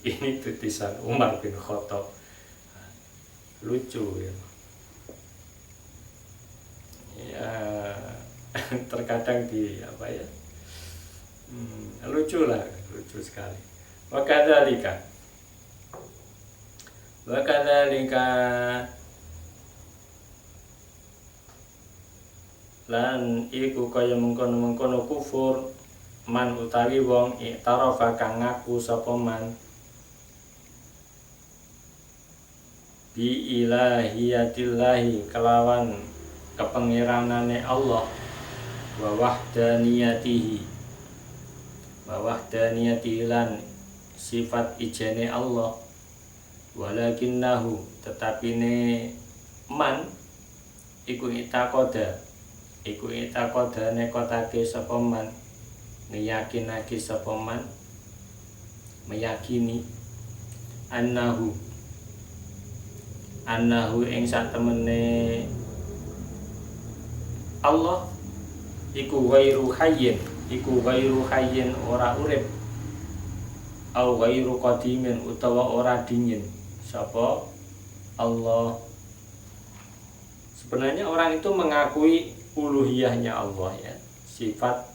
Ini titisan Umar bin Khattab. Lucu ya. Ya terkadang lucu lah, lucu sekali. Wakadzalika lan iku kaya mengkono-mengkono kufur man utawi wong i'tarafa kang ngaku sapa man bi ilahiyatillahi kelawan kepengiranane Allah wa wahdaniyatihi lan sifat ijene Allah walakinnahu tetapine man iku itakoda nekotake sapa man ngeyakinake sapa man meyakini annahu ing satemene Allah iku ghairu hayyin ora urip au ghairu qadimin utawa ora dingin sapa Allah. Sebenarnya orang itu mengakui uluhiyahnya Allah ya, sifat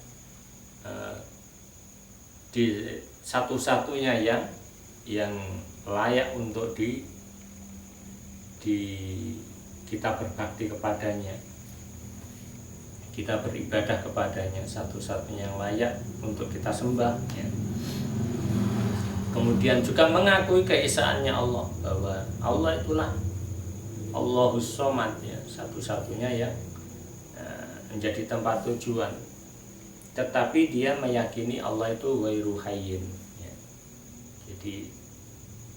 di satu-satunya yang layak untuk kita berbakti kepadanya, kita beribadah kepadanya, satu-satunya yang layak untuk kita sembah ya. Kemudian juga mengakui keesaannya Allah, bahwa Allah itulah Allahus Shomad ya, satu-satunya yang menjadi tempat tujuan. Tetapi dia meyakini Allah itu ghairu hayyin ya. Jadi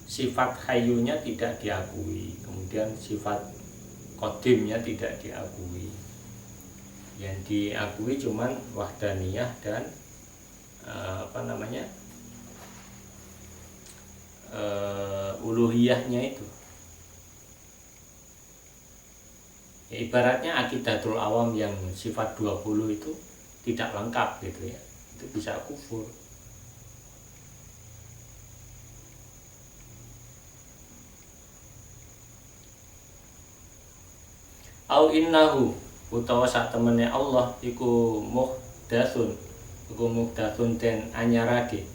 sifat hayyunya tidak diakui, kemudian sifat qadimnya tidak diakui. Yang diakui cuman wahdaniyah dan uluhiyahnya itu. Ya, ibaratnya akidatul awam yang sifat 20 itu tidak lengkap gitu ya, itu bisa kufur. Au innahu utawa sak temene Allah iku muhdatsun den anyarake,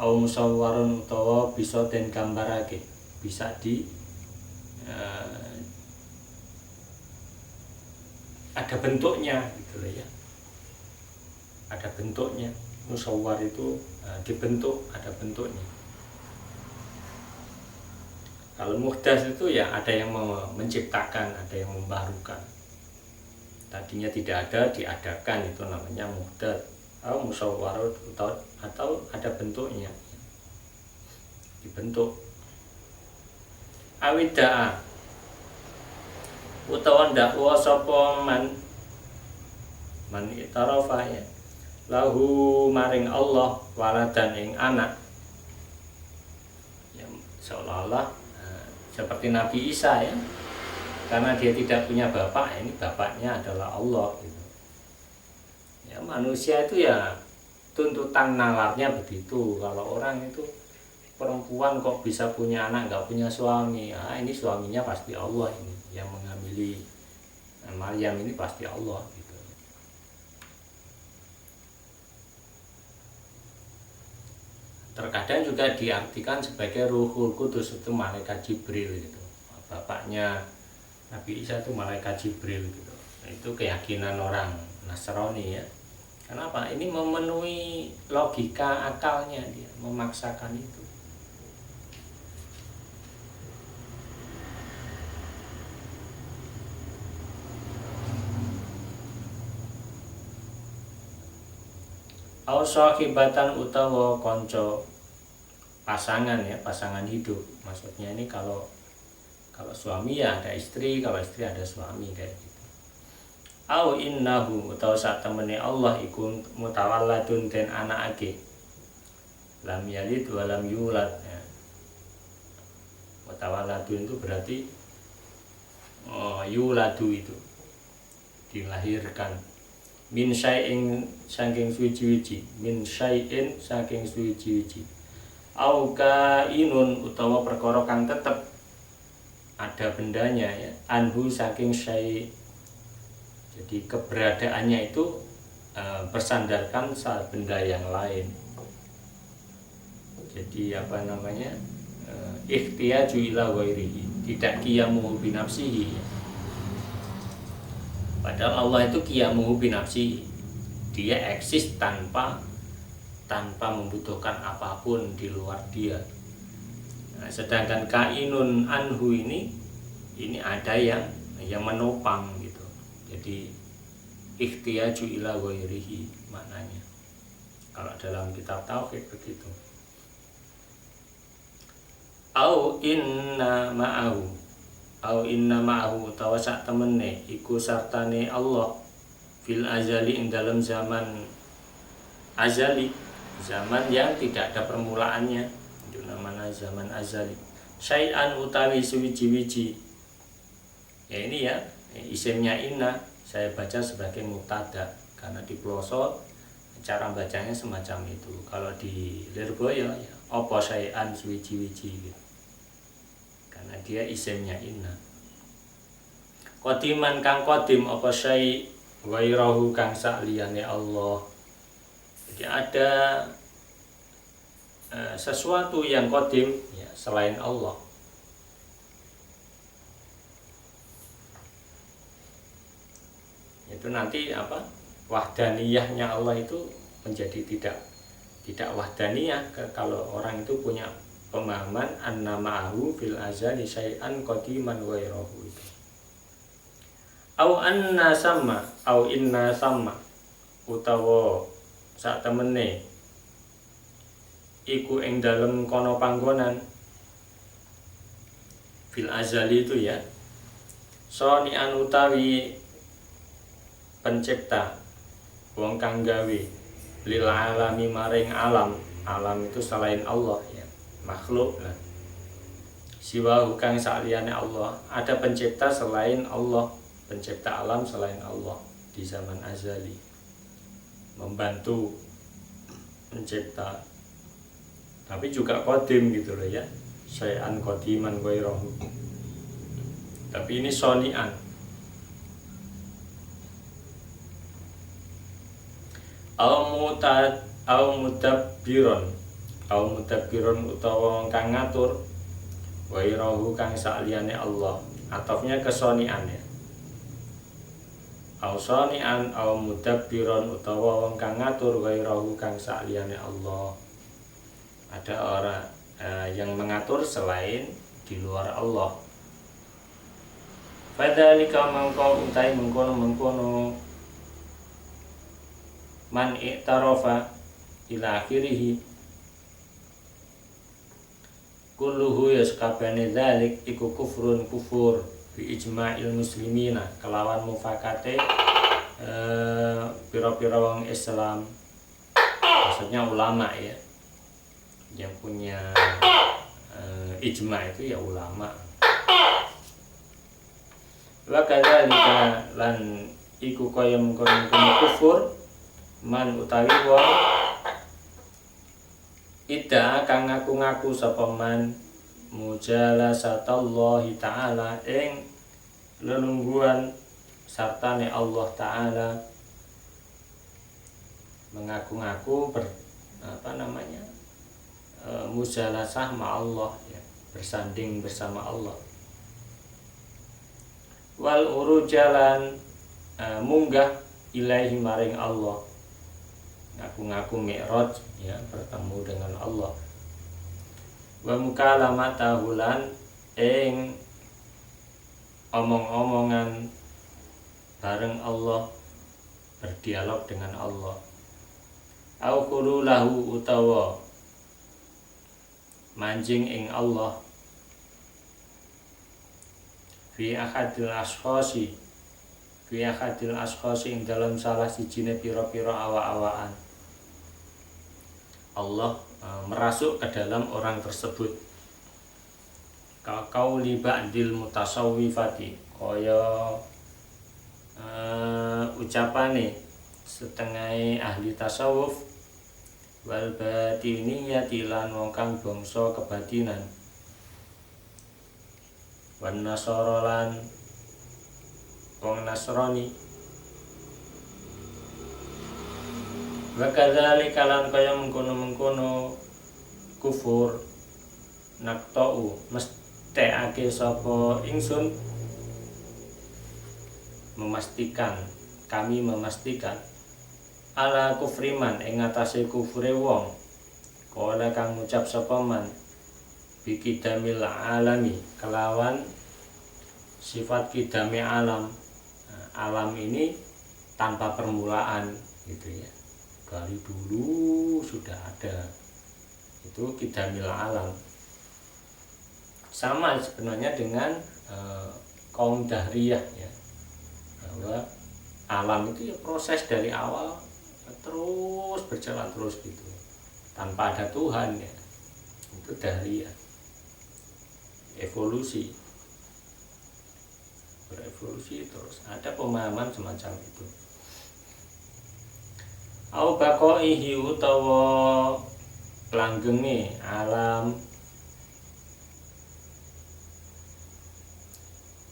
au musawwarun utawa bisa den gambarake, bisa ada bentuknya gitu ya, ada bentuknya. Musawwar itu dibentuk, ada bentuknya. Kalau muhdas itu ya ada yang menciptakan, ada yang membarukan. Tadinya tidak ada, diadakan, itu namanya muhdas. Atau musawwar atau ada bentuknya, dibentuk. Awida'a utawa dakwa sapa man itarafa ya lahu maring Allah waladan ing anak ya, seolah-olah seperti Nabi Isa ya, karena dia tidak punya bapak, ini bapaknya adalah Allah gitu. Ya, manusia itu ya tuntutan nalarnya begitu. Kalau orang itu perempuan kok bisa punya anak nggak punya suami, ini suaminya pasti Allah, ini yang menghamili Maryam ini pasti Allah gitu. Terkadang juga diartikan sebagai Ruhul Kudus, itu malaikat Jibril gitu. Bapaknya Nabi Isa itu malaikat Jibril gitu. Itu keyakinan orang Nasrani ya. Kenapa? Ini memenuhi logika akalnya, dia memaksakan itu. Au sahibatan utawa konco pasangan ya, pasangan hidup. Maksudnya ini kalau suami ya ada istri, kalau istri ada suami kayak gitu. Au innahu utawa sak temene Allah iku mutawalladun den anakake. Lam yalid wa lam yulad ya. Mutawalladun itu berarti yuladu itu dilahirkan. Min syai'in saking suci-suci, min syai'in saking suci-suci. au kainun utawa perkara kang tetep ada bendanya ya, anhu saking syai. Jadi keberadaannya itu bersandarkan saat benda yang lain. Jadi apa namanya, ikhtiyaju ila ghairihi, tidak qiyamuhu binafsihi. Padahal Allah itu qiyamuhu binafsihi, dia eksis tanpa membutuhkan apapun di luar dia. Nah, sedangkan kainun anhu ini ada yang menopang gitu. Jadi ikhtiyaju ila ghairihi maknanya kalau dalam kitab tauhid begitu. Au inna ma'ahu utawa sak temene iku sartane Allah fil azali ing dalam zaman azali, zaman yang tidak ada permulaannya, itu namanya zaman azali. Syai'an utawi suwiji-wiji, ya ini ya isimnya inna saya baca sebagai mubtada karena di pelosok cara bacanya semacam itu. Kalau di Lirboyo ya apa syai'an suwiji-wiji gitu, karena dia isimnya inna. Qadiman kang qadim apa syai' wairahu kang sakliyane Allah. Jadi ada sesuatu yang qadim ya, selain Allah. Itu nanti apa, wahdaniyahnya Allah itu menjadi tidak wahdaniyah kalau orang itu punya pemahaman anna ma'ahu fil azali syai'an qadiman wairahu itu. Au anna sama au inna sama utawa sak temene iku ing dalem kono panggonan fil azali itu ya, soni'an utawi pencipta, wong kang gawe lil alami maring alam. Alam itu selain Allah ya, makhluk lah. Siwa kang saliyane Allah, ada pencipta selain Allah, pencipta alam selain Allah di zaman azali, membantu pencipta, tapi juga qadim gitu loh ya, syai'an qadiman ghairahu. Tapi ini soni'an. Au mudabbiron utawa kang ngatur ghairahu kang saliyane Allah, atofnya ke soni'an ya. Au soni'an au mudabbiron utawa wong kang ngatur ghairahu kang saliyane Allah. Ada orang yang mengatur selain di luar Allah. Fadzalika mangko utai mengkono man i'tarafa ila akhirih kulluhu yaskabane dzalik iku kufur bi ijma'il muslimina, kelawan mufakate pira-pira wong Islam, maksudnya ulama ya, yang punya ijma' itu ya ulama. Wa kadzalika lan iku kaya mengkono kufur man utawi wong ida kang ngaku-ngaku sapa man mujalasatallahi ta'ala ing lelungguhan sartane Allah Ta'ala, mengaku-ngaku mujalasah ma Allah ya, bersanding bersama Allah. Wal urujalan munggah ilaihi maring Allah, ngaku-ngaku mi'raj ya, bertemu dengan Allah. Wa mukalamatahu lan ing omong-omongan bareng Allah, berdialog dengan Allah. Au qululahu utawa manjing ing Allah fi ahadil ashkhasi ing dalam salah sijine pira-pira awa-awaan. Allah merasuk ke dalam orang tersebut. Qauli ba'dil mutasawwifati, kaya ucapane setengah ahli tasawuf, wal batiniyati lan wong kang bangsa kebatinan, wan nasara lan wong Nasrani, wa kadzalika lan kaya mengkono-mengkono kufur naktau mesthekake sapa ingsun, kami memastikan ala kufriman ing atase kufure wong kala kang ngucap sapa man bikidamil alami kelawan sifat kidami alam. Alam ini tanpa permulaan gitu ya, dari dulu sudah ada, itu kidamil alam. Sama sebenarnya dengan kaum Dahriyah ya, bahwa alam itu ya proses dari awal terus berjalan terus gitu, tanpa ada Tuhan ya, itu Dahriyah, evolusi, berevolusi terus, ada pemahaman semacam itu. Au baqaihi utawa langgenge alam.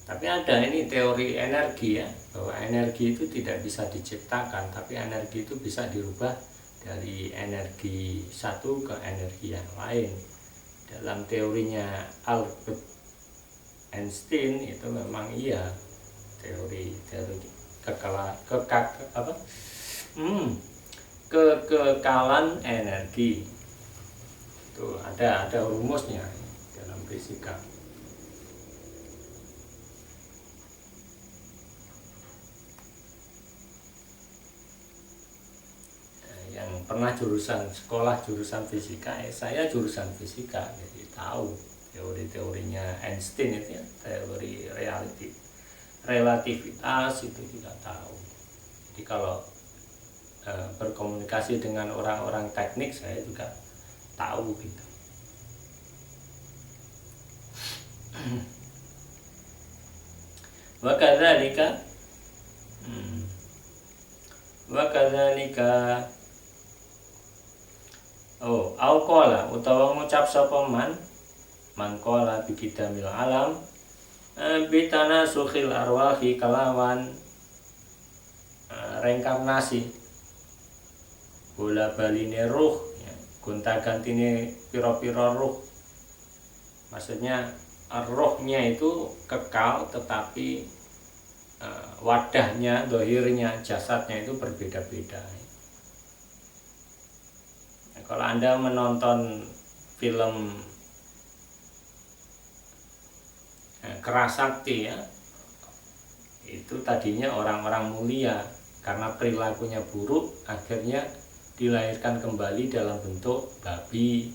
Tapi ada ini teori energi ya, bahwa energi itu tidak bisa diciptakan, tapi energi itu bisa dirubah dari energi satu ke energi yang lain. Dalam teorinya Albert Einstein itu memang iya, teori kekekalan energi itu ada rumusnya dalam fisika. Yang pernah sekolah jurusan fisika, saya jurusan fisika, jadi tahu teori-teorinya Einstein itu ya, teori relativitas itu juga tahu. Jadi kalau berkomunikasi dengan orang-orang teknik saya juga tahu gitu. Wa kadzalika au qala utawa ngucap sapa man qala bikidamil alam bitana sukhil arwahi kalawan reinkarnasi, bola baline ruh ya, gonta gantine pira-pira ruh. Maksudnya rohnya itu kekal, tetapi wadahnya, dohirnya, jasadnya itu berbeda-beda. Nah, kalau Anda menonton film Kerasakti ya, itu tadinya orang-orang mulia, karena perilakunya buruk akhirnya dilahirkan kembali dalam bentuk babi,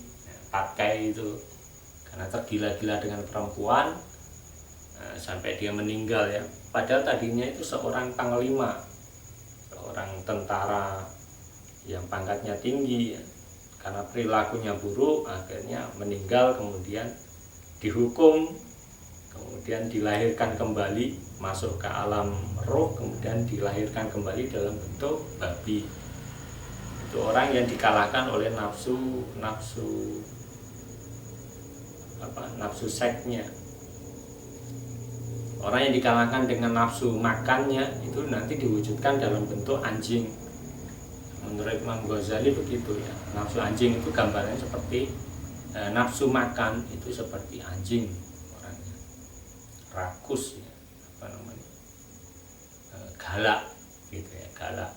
patkai itu, karena tergila-gila dengan perempuan sampai dia meninggal ya. Padahal tadinya itu seorang panglima, seorang tentara yang pangkatnya tinggi ya. Karena perilakunya buruk akhirnya meninggal, kemudian dihukum, kemudian dilahirkan kembali, masuk ke alam roh, kemudian dilahirkan kembali dalam bentuk babi. Itu orang yang dikalahkan oleh nafsu seksnya. Orang yang dikalahkan dengan nafsu makannya itu nanti diwujudkan dalam bentuk anjing. Menurut Imam Ghazali begitu ya. Nafsu anjing itu gambarnya seperti nafsu makan itu seperti anjing orangnya, rakus ya, galak gitu ya, galak.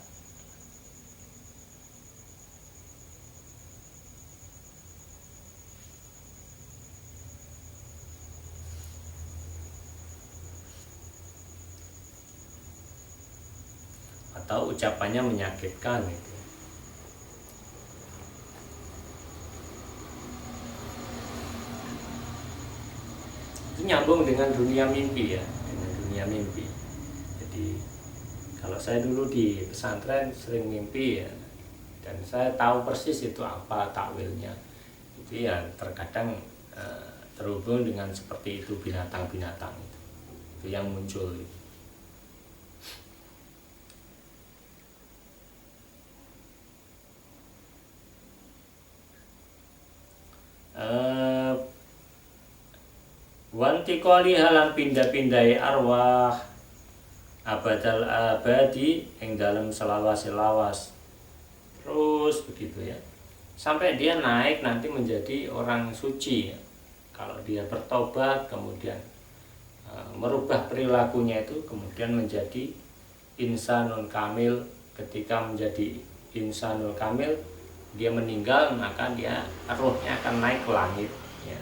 Atau ucapannya menyakitkan gitu. Itu nyambung dengan dunia mimpi ya, dengan dunia mimpi. Jadi kalau saya dulu di pesantren sering mimpi ya, dan saya tahu persis itu apa takwilnya. Itu ya terkadang terhubung dengan seperti itu, binatang-binatang itu yang muncul gitu. Wantikoli halan pindah-pindai arwah abadal abadi yang dalam selawas-selawas, terus begitu ya, sampai dia naik nanti menjadi orang suci ya. Kalau dia bertobat kemudian merubah perilakunya itu kemudian menjadi insanul kamil. Ketika menjadi insanul kamil, dia meninggal, maka dia rohnya akan naik ke langit ya.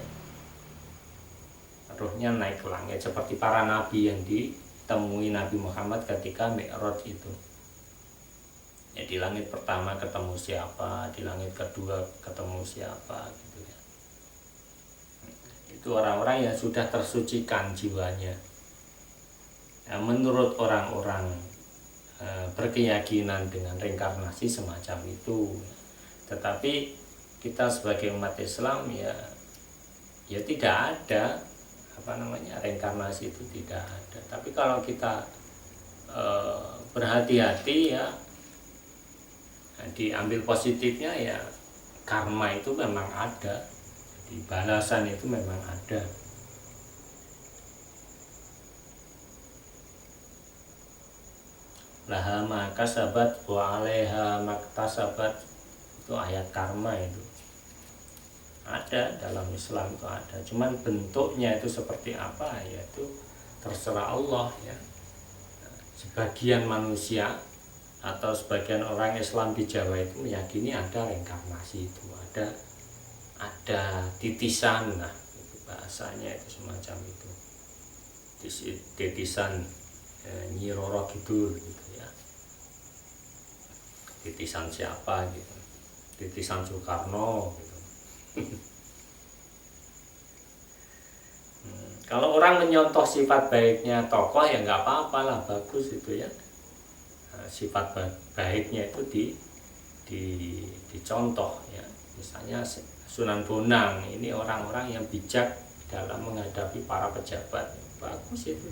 Rohnya naik ke langit seperti para nabi yang ditemui Nabi Muhammad ketika Mi'raj itu ya. Di langit pertama ketemu siapa, di langit kedua ketemu siapa gitu ya. Itu orang-orang yang sudah tersucikan jiwanya ya, menurut orang-orang berkeyakinan dengan reinkarnasi semacam itu. Tetapi kita sebagai umat Islam ya tidak ada reinkarnasi, itu tidak ada. Tapi kalau kita berhati-hati ya, diambil positifnya ya, karma itu memang ada, jadi balasan itu memang ada. Laha maka sabat wa alaiha maktasabat, itu ayat karma itu ada dalam Islam, itu ada. Cuman bentuknya itu seperti apa ya itu terserah Allah ya. Sebagian manusia atau sebagian orang Islam di Jawa itu meyakini ada reinkarnasi, itu ada titisan, nah itu bahasanya itu semacam itu, titisan Nyi Roro gitu ya. Titisan siapa gitu, titisan Soekarno gitu. Kalau orang menyontoh sifat baiknya tokoh ya nggak apa-apa lah, bagus itu ya. Sifat baiknya itu dicontoh ya. Misalnya Sunan Bonang ini orang-orang yang bijak dalam menghadapi para pejabat, bagus itu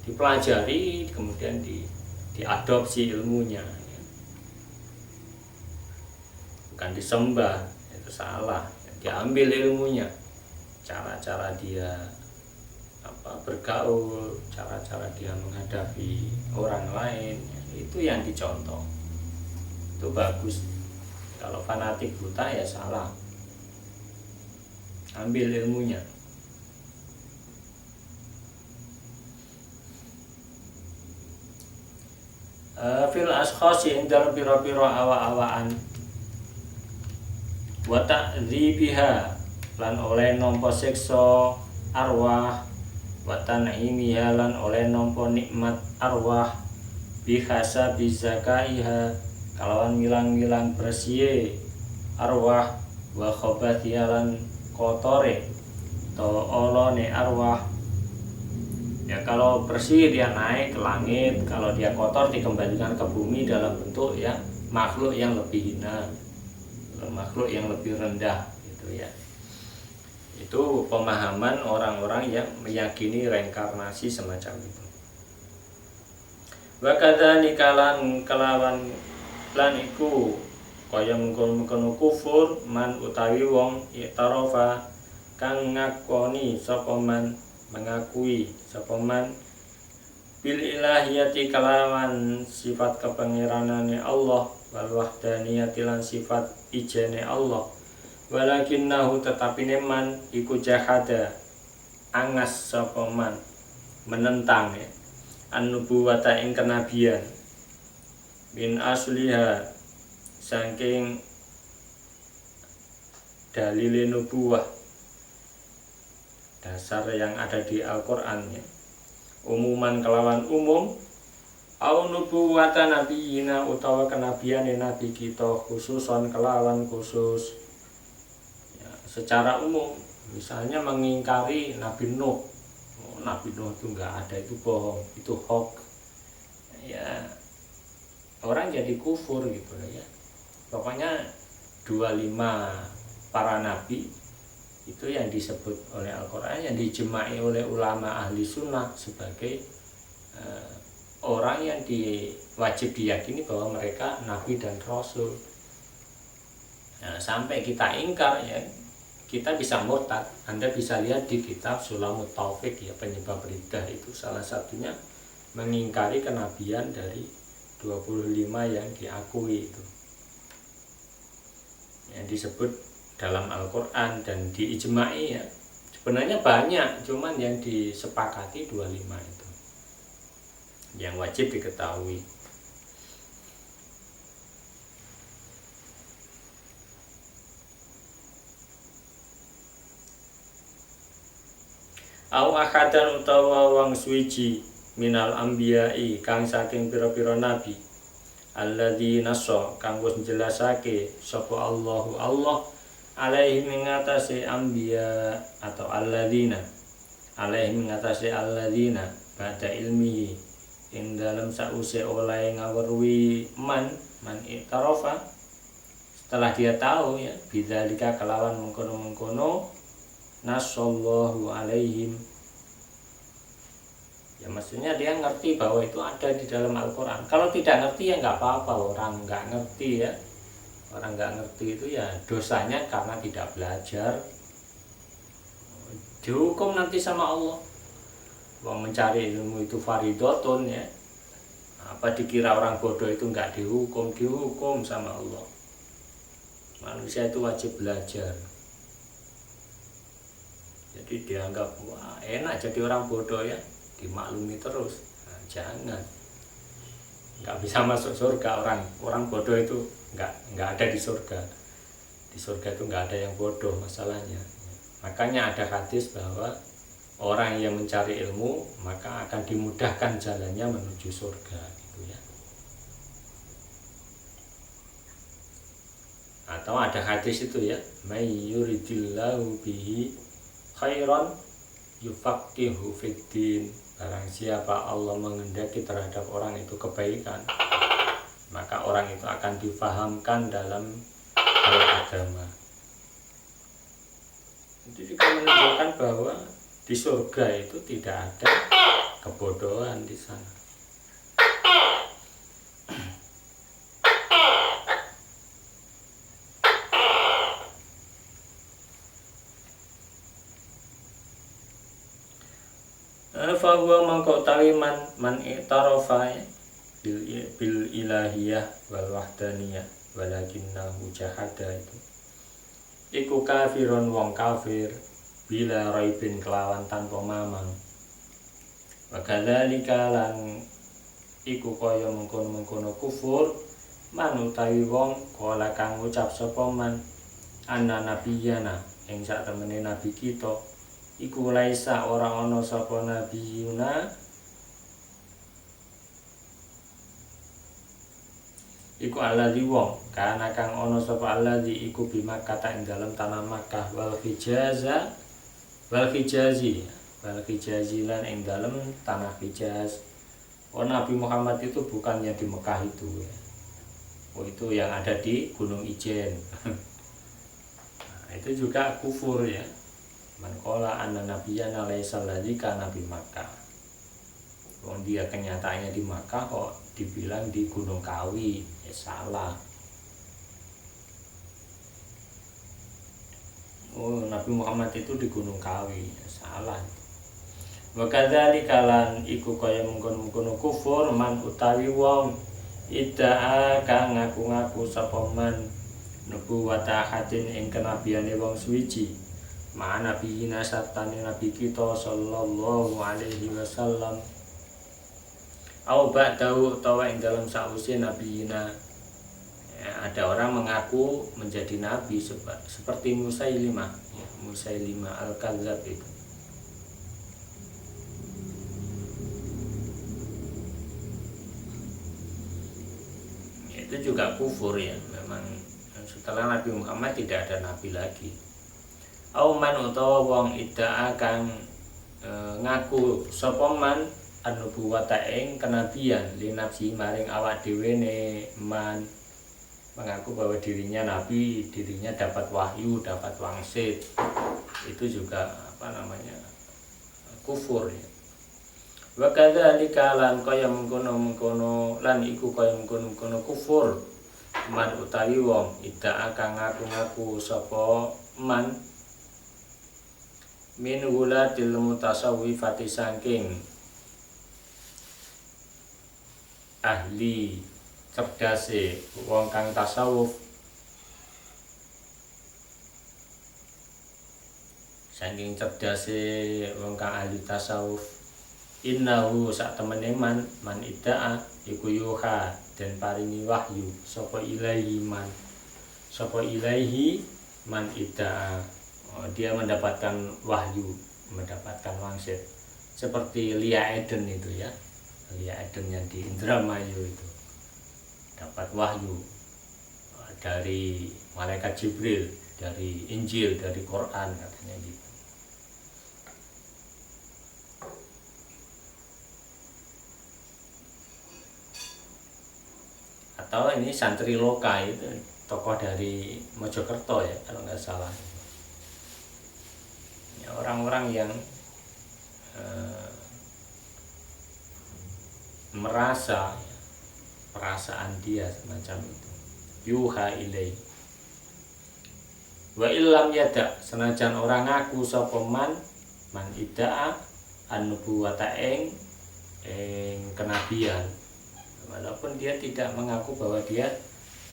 dipelajari kemudian diadopsi ilmunya ya. Bukan disembah, itu salah, diambil ilmunya, cara-cara dia bergaul, cara-cara dia menghadapi orang lain ya, itu yang dicontoh, itu bagus. Kalau fanatik buta ya salah, ambil ilmunya. Fil ashkhasi indal pira-pira awa-awaan wa ta'dzibiha, lan oleh nampa siksa arwah, wa tan'imiha, lan oleh nampa nikmat arwah, bihasa bizakaiha, kalawan milang-milang bersih arwah, wa khobathiha, lan kotore to olone arwah ya. Kalau bersih dia naik ke langit, kalau dia kotor dikembalikan ke bumi dalam bentuk ya makhluk yang lebih hina, makhluk yang lebih rendah gitu ya. Itu pemahaman orang-orang yang meyakini reinkarnasi semacam itu. Wa kadzalika lan kelawan lan iku kaya mengkono kufur man utawi wong i'tarafa kang ngakoni sapa man, mengakui sapa man bil ilahiyati kalawan sifat kepengiranane Allah, wal wahdaniyati lan sifat ijene Allah, walakinnahu tetapine man iku jahada angas sapa man, menentang ya an-nubuwata ing kenabian, min asliha saking dalile nubuwah, dasar yang ada di Al-Qur'an ya. Umuman kelawan umum, au nubuwata nabiyina utawa kenabiane nabi kita khususon kelawan khusus ya, secara umum. Misalnya mengingkari Nabi Nuh, Nabi Nuh itu enggak ada, itu bohong, itu hoax ya, orang jadi kufur gitu ya. Pokoknya 25 para nabi itu yang disebut oleh Al-Quran, yang dijemai oleh ulama ahli sunnah sebagai orang yang wajib diyakini bahwa mereka nabi dan rasul. Nah, sampai kita ingkar ya, kita bisa murtad. Anda bisa lihat di kitab Sulamut Taufik ya, penyebab riddah itu salah satunya mengingkari kenabian dari 25 yang diakui itu, yang disebut dalam Al-Quran dan diijma'i ya. Sebenarnya banyak, cuman yang disepakati 25 itu yang wajib diketahui. Au akadan utawa wang suwiji minal anbiya'i kang saking pira-pira nabi, alladzi nassa kang wis njelasake sapa Allahu Allah alaihi mengatasi anbiya atau alladzina, alaihi mengatasi alladzina pada ilmihi ing dalam sause oleh ngawerwi man itarofa, setelah dia tahu ya, bidzalika kelawan mengkono-mengkono nasallahu alaihim ya, maksudnya dia ngerti bahwa itu ada di dalam Al-Quran. Kalau tidak ngerti ya nggak apa-apa, orang nggak ngerti ya, orang nggak ngerti itu ya dosanya karena tidak belajar, dihukum nanti sama Allah. Wong mencari ilmu itu faridotun ya, apa dikira orang bodoh itu nggak dihukum, dihukum sama Allah. Manusia itu wajib belajar. Jadi dianggap wah enak jadi orang bodoh ya, dimaklumi terus. Nah, jangan, nggak bisa masuk surga orang bodoh itu, nggak ada di surga. Di surga itu nggak ada yang bodoh masalahnya. Makanya ada hadis bahwa orang yang mencari ilmu maka akan dimudahkan jalannya menuju surga gitu ya. Atau ada hadis itu ya, may yuridillahu bihi khairan yufaqihu fiddin, barang siapa Allah menghendaki terhadap orang itu kebaikan, maka orang itu akan difahamkan dalam hal agama. Itu juga menunjukkan bahwa di surga itu tidak ada kebodohan di sana. Fahuwa mangkau man i'tarofa bil ilahiyah wal wahdaniyah walakinnahu jahada, itu iku kafirun wong kafir bila raibin kelawan tanpa mamang. Wa kadzalika lan iku kaya mengkono-mengkono kufur man utawi wong kala kang ngucap sapa man anna nabiyana ing sak temene nabi kita iku laisa ora ana sapa nabiyuna iku alladzi wong kana kang ana sapa alladzi iku bima kata ing dalam tanah Makkah wal Hijazi lan ing dalam tanah Hijaz. Oh, Nabi Muhammad itu bukan yang di Mekah itu ya. Oh, itu yang ada di Gunung Ijen. Nah, itu juga kufur ya. Man qala anna nabiyyana laisa ladzika nabi Makkah. Wong dia kenyataannya di Makkah kok dibilang di Gunung Kawi, ya salah. Oh, Nabi Muhammad itu di Gunung Kawi, ya salah. Wa kadzalika lan iku kaya mengkono-mengkono kufur man utawi wong idda'a kang ngaku-ngaku sapa man nubuwata hadin ing kenabiane wong suwiji. Ma nabiyina sartane nabi kita sallallahu alaihi wasallam au ba'dahu utawa ing dalam sause nabiyina ya, ada orang mengaku menjadi nabi seperti Musailimah ya, Musailimah al-Kadzdzab itu juga kufur ya. Memang setelah Nabi Muhammad tidak ada nabi lagi. Auman utawa wong idda'a kang ngaku sapa man an-nubuwata ing kenabian li nafsi maring awak dhewe ne man, mengaku bahwa dirinya nabi, dirinya dapat wahyu, dapat wangsit. Itu juga kufur ya. Wa kadzalika lan kaya mengkono-mengkono lan iku kaya mengkono-mengkono kufur man utawi wong idda'a kang ngaku-ngaku sapa man min wuladil mutasawwifati saking ahli cerdase wong kang tasawuf, saking cerdase wong kang ahli tasawuf, innahu sak temene man idda'a iku yuha den paringi wahyu sapa ilaihi man idda'a. Dia mendapatkan wahyu, mendapatkan wangsit seperti Lia Eden itu ya, Lia Eden yang di Indramayu itu dapat wahyu dari malaikat Jibril, dari Injil, dari Quran katanya gitu. Atau ini Santri Loka itu tokoh dari Mojokerto ya kalau nggak salah. Ya, orang-orang yang merasa ya, perasaan dia semacam itu, yuha ilai wa illam yada, senajan orang ngaku sapa man idda'a an-nubuwata ing kenabian, walaupun dia tidak mengaku bahwa dia